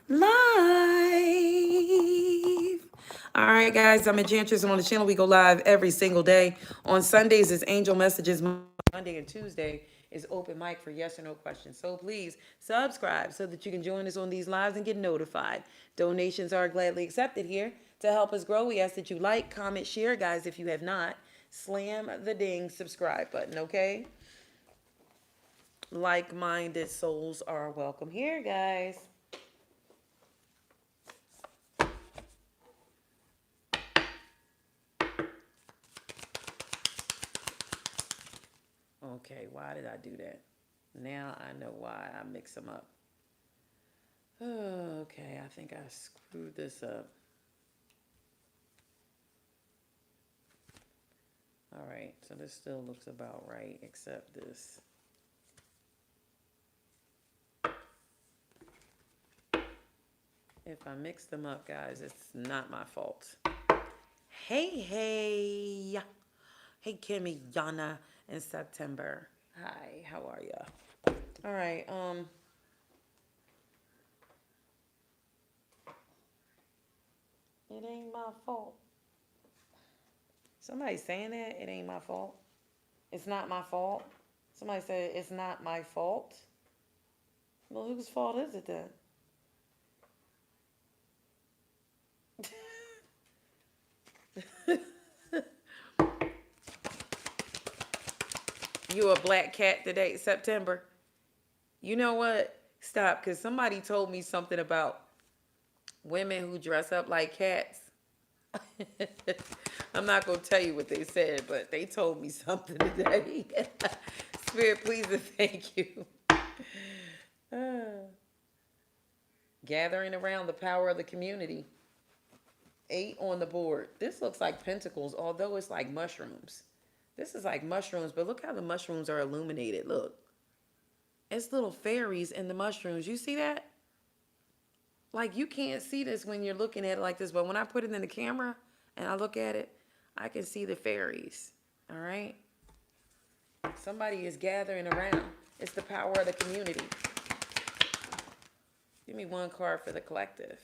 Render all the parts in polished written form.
live. All right, guys, I'm Enchantress, and on the channel we go live every single day. On Sundays is Angel Messages. Monday and Tuesday is open mic for yes or no questions. So please subscribe so that you can join us on these lives and get notified. Donations are gladly accepted here. To help us grow, we ask that you like, comment, share, guys. If you have not, slam the ding subscribe button, okay? Like-minded souls are welcome here, guys. Okay, why did I do that? Now I know why I mix them up. Okay, I think I screwed this up. All right, so this still looks about right, except this. If I mix them up, guys, it's not my fault. Hey, hey. Hey, Kimmy, Yana, and September. Hi, how are ya? All right, it ain't my fault. Somebody saying that? It ain't my fault. It's not my fault. Somebody said it's not my fault. Well, whose fault is it then? You a black cat today, September? You know what? Stop, because somebody told me something about women who dress up like cats. I'm not going to tell you what they said, but they told me something today. Spirit, please and thank you. Gathering around the power of the community. 8 on the board. This looks like pentacles, although it's like mushrooms. This is like mushrooms, but look how the mushrooms are illuminated. Look. It's little fairies in the mushrooms. You see that? Like, you can't see this when you're looking at it like this, but when I put it in the camera and I look at it, I can see the fairies. All right? Somebody is gathering around. It's the power of the community. Give me one card for the collective.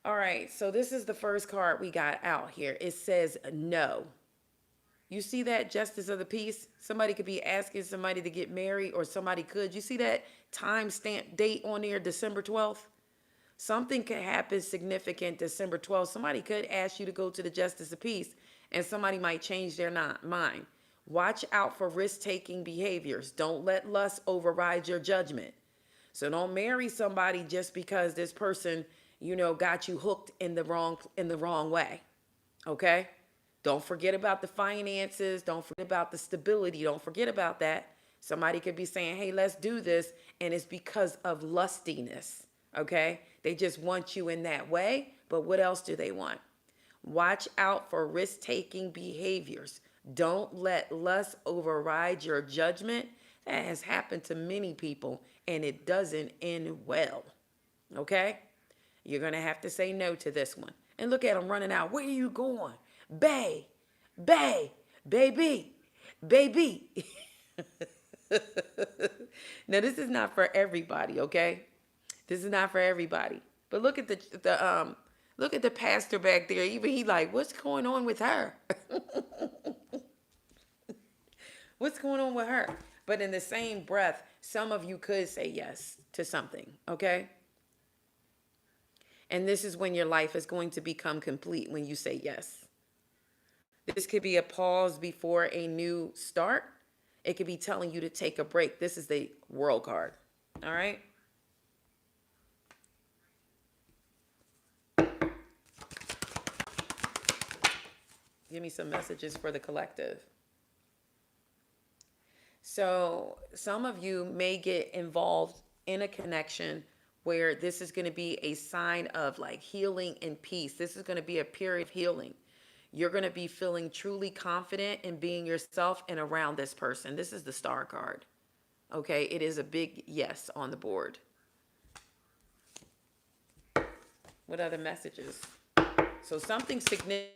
All right, so this is the first card we got out here. It says no. You see that justice of the peace? Somebody could be asking somebody to get married, or somebody could. You see that time stamp date on there, December 12th? Something could happen significant December 12th. Somebody could ask you to go to the justice of peace, and somebody might change their mind. Watch out for risk-taking behaviors. Don't let lust override your judgment. So don't marry somebody just because this person, got you hooked in the wrong way. Okay? Don't forget about the finances. Don't forget about the stability. Don't forget about that. Somebody could be saying, hey, let's do this. And it's because of lustiness. Okay? They just want you in that way. But what else do they want? Watch out for risk-taking behaviors. Don't let lust override your judgment. That has happened to many people, and it doesn't end well. Okay? You're going to have to say no to this one. And look at them running out. Where are you going? Bae, bae, baby, baby. Now, this is not for everybody, okay? This is not for everybody. But look at the pastor back there. Even he like, what's going on with her? What's going on with her? But in the same breath, some of you could say yes to something, okay? And this is when your life is going to become complete, when you say yes. This could be a pause before a new start. It could be telling you to take a break. This is the World card. All right? Give me some messages for the collective. So some of you may get involved in a connection where this is going to be a sign of like healing and peace. This is going to be a period of healing. You're going to be feeling truly confident in being yourself and around this person. This is the Star card. Okay, it is a big yes on the board. What other messages? So something significant.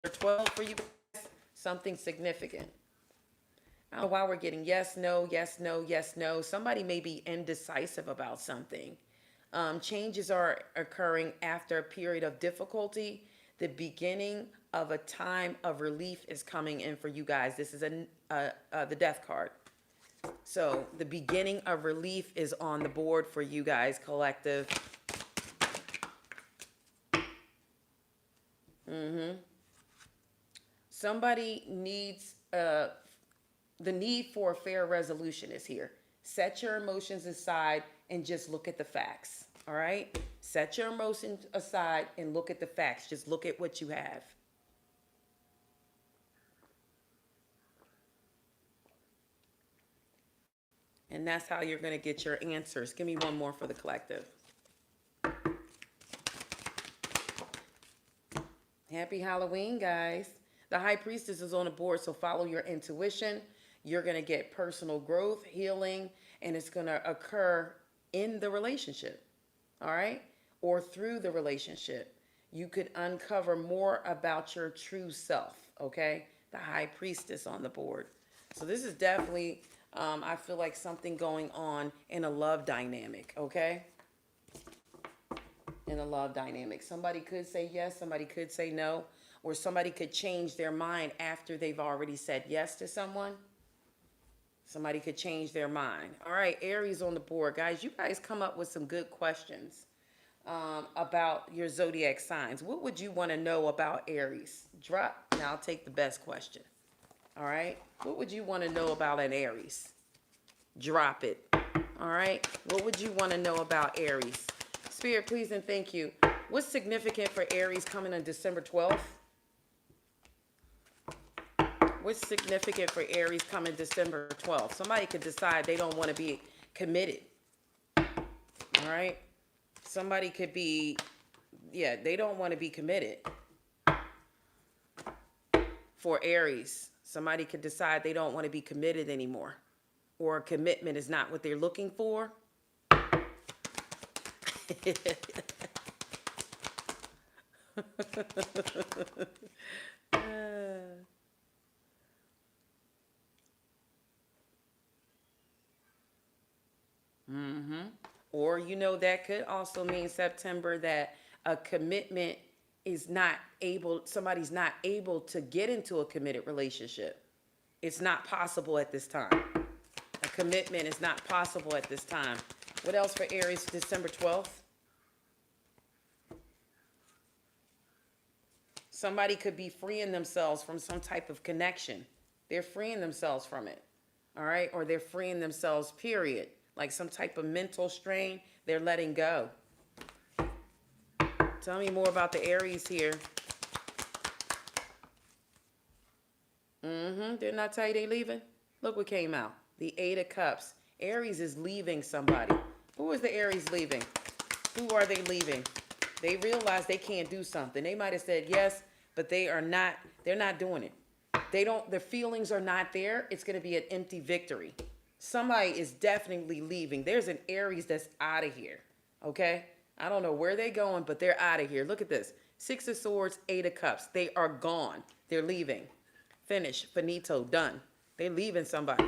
12 for you guys, something significant. I don't know why we're getting yes, no, yes, no, yes, no. Somebody may be indecisive about something. Changes are occurring after a period of difficulty. The beginning of a time of relief is coming in for you guys. This is the death card. So the beginning of relief is on the board for you guys, collective. Somebody needs, the need for a fair resolution is here. Set your emotions aside and just look at the facts. All right? Set your emotions aside and look at the facts. Just look at what you have. And that's how you're going to get your answers. Give me one more for the collective. Happy Halloween, guys. The High Priestess is on the board, so follow your intuition. You're going to get personal growth, healing, and it's going to occur in the relationship, all right? Or through the relationship. You could uncover more about your true self, okay? The High Priestess on the board. So this is definitely, I feel like something going on in a love dynamic, okay? In a love dynamic. Somebody could say yes, somebody could say no, or somebody could change their mind after they've already said yes to someone. Somebody could change their mind. All right, Aries on the board. Guys, you guys come up with some good questions about your zodiac signs. What would you want to know about Aries? Drop. Now I'll take the best question. All right. What would you want to know about an Aries? Drop it. All right. What would you want to know about Aries? Spirit, please and thank you. What's significant for Aries coming on December 12th? What's significant for Aries coming December 12th? Somebody could decide they don't want to be committed. All right? Somebody could be, yeah, they don't want to be committed. For Aries, somebody could decide they don't want to be committed anymore. Or a commitment is not what they're looking for. Or, you know, that could also mean September that a commitment is not able, somebody's not able to get into a committed relationship. It's not possible at this time. A commitment is not possible at this time. What else for Aries December 12th? Somebody could be freeing themselves from some type of connection. They're freeing themselves from it. All right? Or they're freeing themselves, period. Like some type of mental strain, they're letting go. Tell me more about the Aries here. Didn't I tell you they leaving? Look what came out. The Eight of Cups. Aries is leaving somebody. Who is the Aries leaving? Who are they leaving? They realize they can't do something. They might have said yes, but they're not doing it. Their feelings are not there. It's going to be an empty victory. Somebody is definitely leaving. There's an Aries that's out of here. Okay? I don't know where they're going, but they're out of here. Look at this. Six of Swords, Eight of Cups. They are gone. They're leaving. Finish. Finito. Done. They're leaving somebody.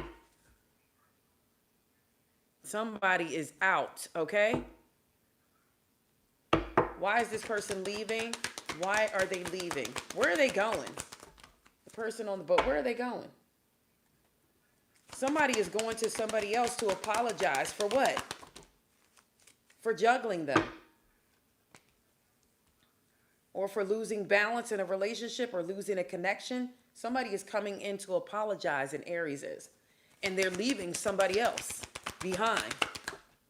Somebody is out. Okay? Why is this person leaving? Why are they leaving? Where are they going? The person on the boat, where are they going? Somebody is going to somebody else to apologize for what? For juggling them. Or for losing balance in a relationship or losing a connection. Somebody is coming in to apologize, and Aries is. And they're leaving somebody else behind.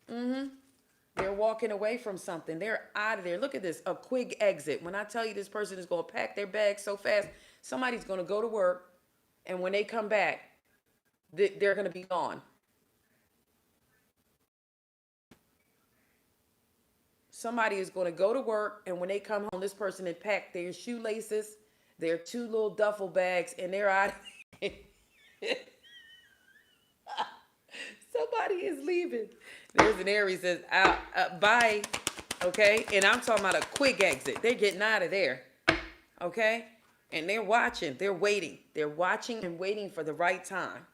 They're walking away from something. They're out of there. Look at this, a quick exit. When I tell you this person is going to pack their bags so fast, somebody's going to go to work, and when they come back, they're going to be gone. Somebody is going to go to work, and when they come home, this person had packed their shoelaces, their two little duffel bags, and they're out. Somebody is leaving. There's an Aries that's out. Bye. Okay? And I'm talking about a quick exit. They're getting out of there. Okay? And they're watching. They're waiting. They're watching and waiting for the right time.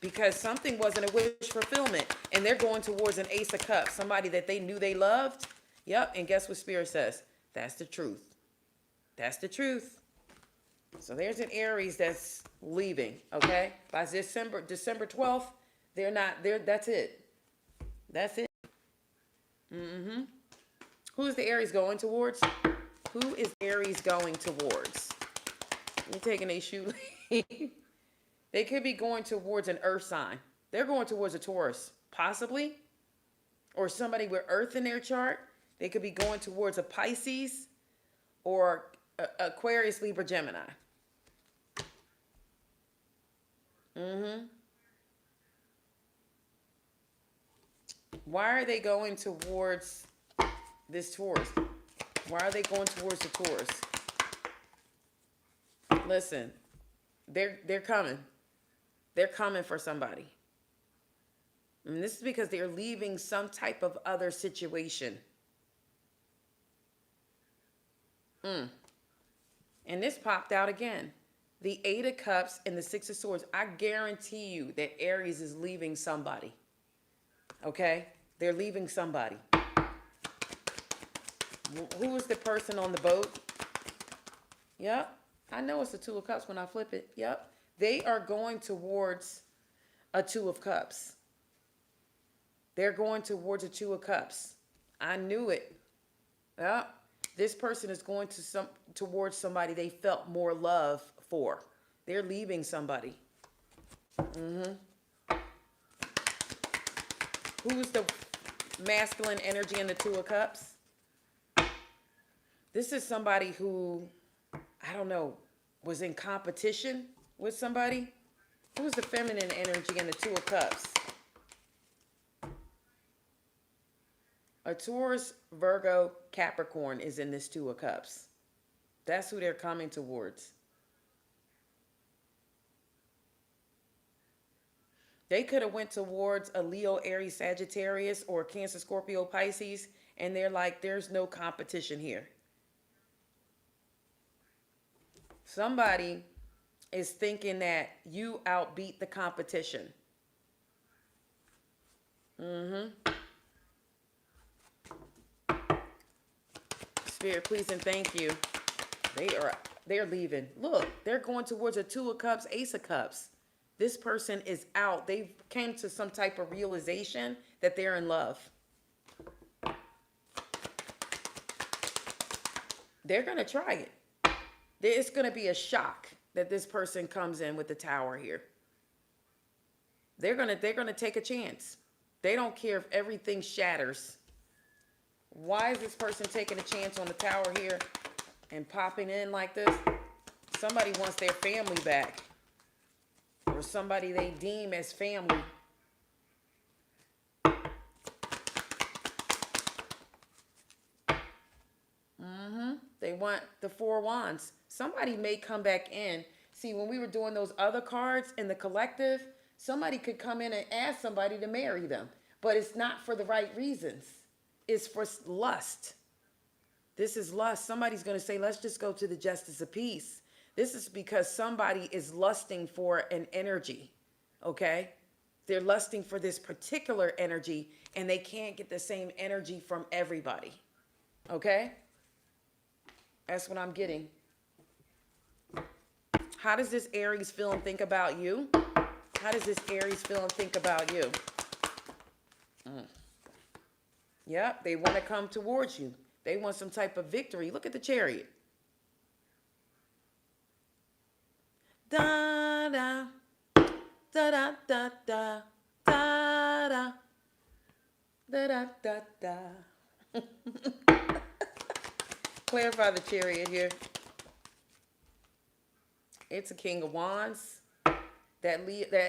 because something wasn't a wish fulfillment, and they're going towards an Ace of Cups, somebody that they knew they loved. Yep, and guess what Spirit says? That's the truth. That's the truth. So there's an Aries that's leaving, okay? By December 12th, they're not there. That's it. That's it. Who is the Aries going towards? Who is Aries going towards? You're taking a shoe. They could be going towards an earth sign. They're going towards a Taurus, possibly. Or somebody with earth in their chart. They could be going towards a Pisces or Aquarius, Libra, Gemini. Why are they going towards this Taurus? Why are they going towards the Taurus? Listen, they're coming. They're coming for somebody. And this is because they're leaving some type of other situation. And this popped out again. The Eight of Cups and the Six of Swords. I guarantee you that Aries is leaving somebody. Okay? They're leaving somebody. Who is the person on the boat? Yep. I know it's the Two of Cups when I flip it. Yep. They are going towards a Two of Cups. They're going towards a Two of Cups. I knew it. Yep. This person is going towards somebody they felt more love for. They're leaving somebody. Who's the masculine energy in the Two of Cups? This is somebody who, I don't know, was in competition with somebody. Who's the feminine energy in the Two of Cups? A Taurus, Virgo, Capricorn is in this Two of Cups. That's who they're coming towards. They could have went towards a Leo, Aries, Sagittarius, or Cancer, Scorpio, Pisces, and they're like, there's no competition here. Somebody is thinking that you outbeat the competition. Spirit, please and thank you. They're leaving. Look, they're going towards a Two of Cups, Ace of Cups. This person is out. They came to some type of realization that they're in love. They're going to try it. It's going to be a shock that this person comes in with the Tower here. They're going to take a chance. They don't care if everything shatters. Why is this person taking a chance on the Tower here and popping in like this? Somebody wants their family back. Or somebody they deem as family. They want the Four Wands. Somebody may come back in. See, when we were doing those other cards in the collective, somebody could come in and ask somebody to marry them. But it's not for the right reasons. It's for lust. This is lust. Somebody's going to say, let's just go to the Justice of Peace. This is because somebody is lusting for an energy, okay? They're lusting for this particular energy, and they can't get the same energy from everybody, okay? That's what I'm getting. How does this Aries feel and think about you? How does this Aries feel and think about you? Yep, they want to come towards you. They want some type of victory. Look at the Chariot. Da da da da da da da da da da da. Clarify the Chariot here. It's a King of Wands. That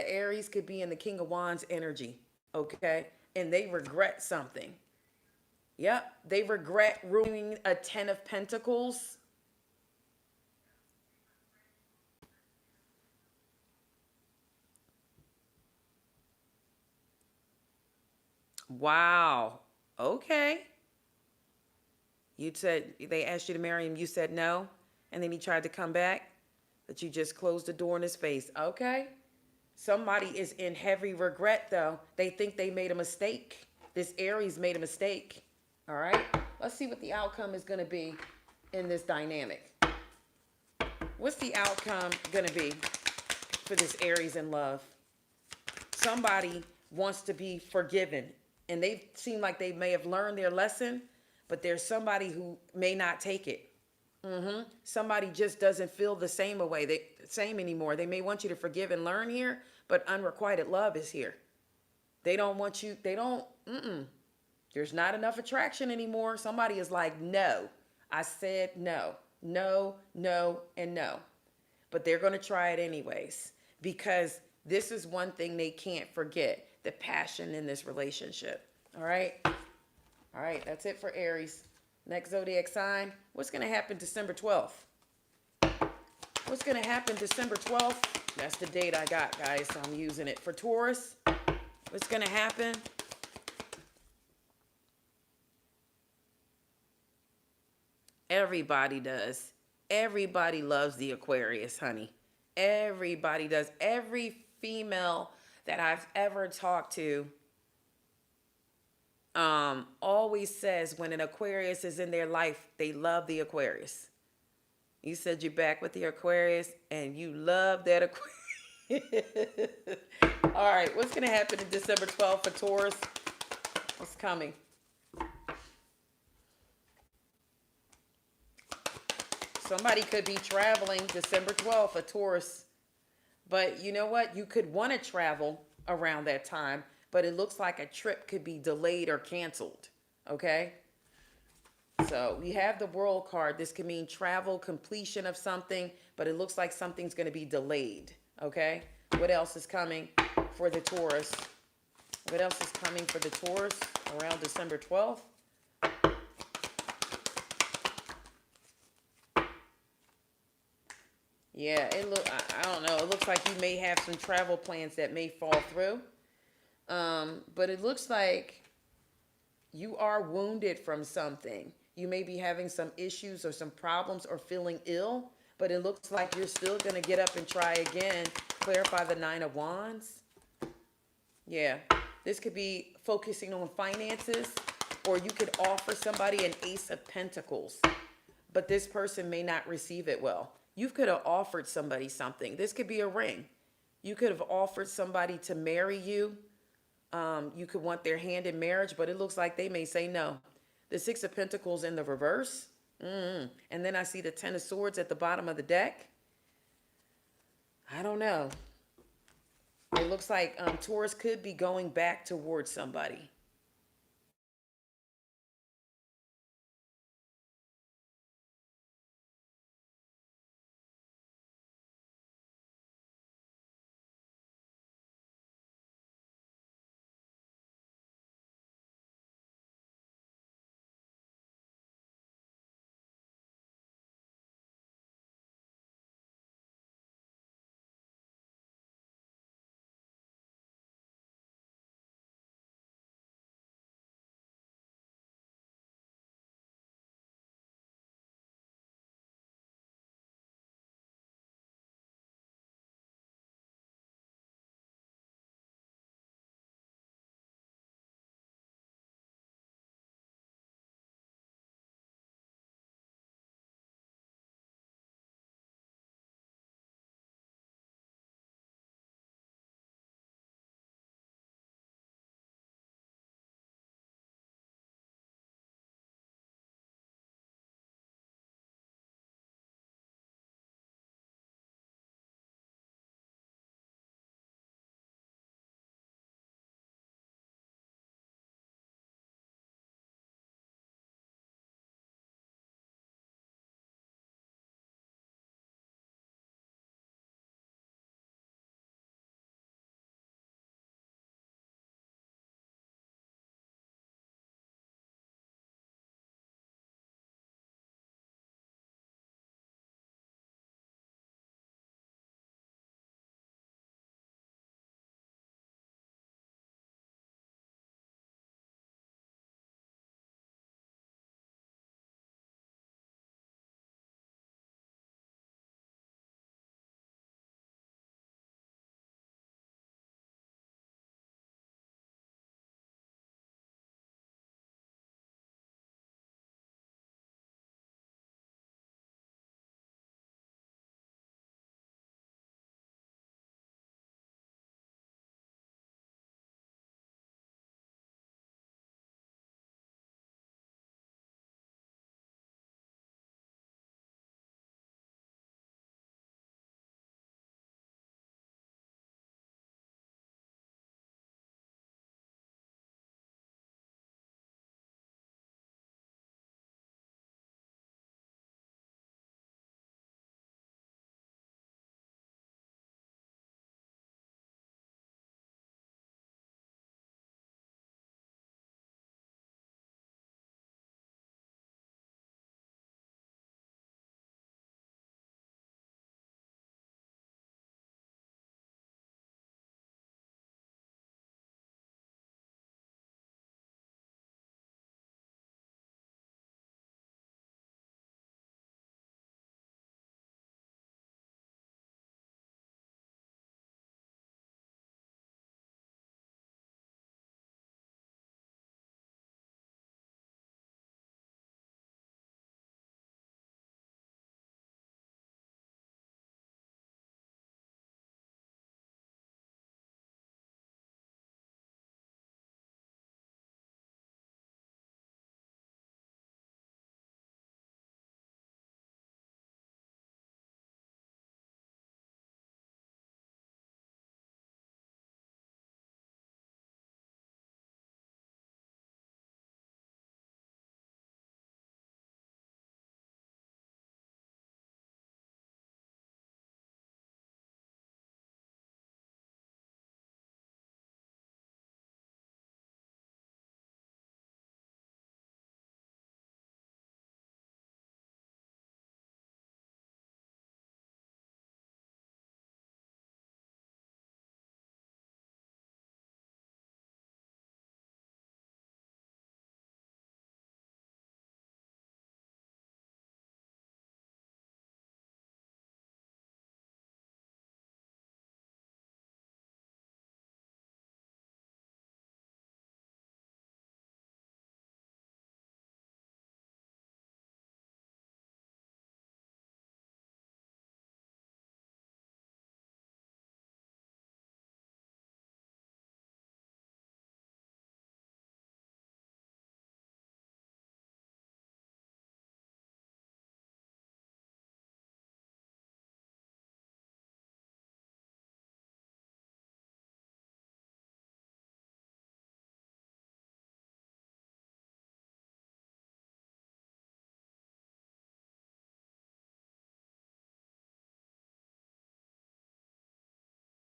Aries could be in the King of Wands energy, okay? And they regret something. Yep, they regret ruining a Ten of Pentacles. Wow. Okay. You said they asked you to marry him. You said no. And then he tried to come back. But you just closed the door in his face. Okay. Somebody is in heavy regret, though. They think they made a mistake. This Aries made a mistake. All right? Let's see what the outcome is going to be in this dynamic. What's the outcome going to be for this Aries in love? Somebody wants to be forgiven, and they seem like they may have learned their lesson, but there's somebody who may not take it. Somebody just doesn't feel the same anymore. They may want you to forgive and learn here, but unrequited love is here. They don't want you. There's not enough attraction anymore. Somebody is like, no. I said no, no, no, and no. But they're going to try it anyways, because this is one thing they can't forget: the passion in this relationship. All right. All right. That's it for Aries. Next zodiac sign. What's going to happen December 12th? What's going to happen December 12th? That's the date I got, guys, so I'm using it. For Taurus, what's going to happen? Everybody does. Everybody loves the Aquarius, honey. Everybody does. Every female that I've ever talked to always says when an Aquarius is in their life, they love the Aquarius. You said you're back with the Aquarius and you love that Aquarius. All right, what's going to happen in December 12th for Taurus? What's coming? Somebody could be traveling December 12th, a Taurus. But you know what? You could want to travel around that time, but it looks like a trip could be delayed or canceled. Okay? So we have the World card. This could mean travel, completion of something, but it looks like something's going to be delayed. Okay? What else is coming for the Taurus? What else is coming for the Taurus around December 12th? Yeah, I don't know. It looks like you may have some travel plans that may fall through. But it looks like you are wounded from something. You may be having some issues or some problems or feeling ill, but it looks like you're still going to get up and try again. Clarify the Nine of Wands. Yeah, this could be focusing on finances, or you could offer somebody an Ace of Pentacles, but this person may not receive it well. You could have offered somebody something. This could be a ring. You could have offered somebody to marry you. You could want their hand in marriage, but it looks like they may say no. The Six of Pentacles in the reverse. And then I see the Ten of Swords at the bottom of the deck. I don't know. It looks like Taurus could be going back towards somebody.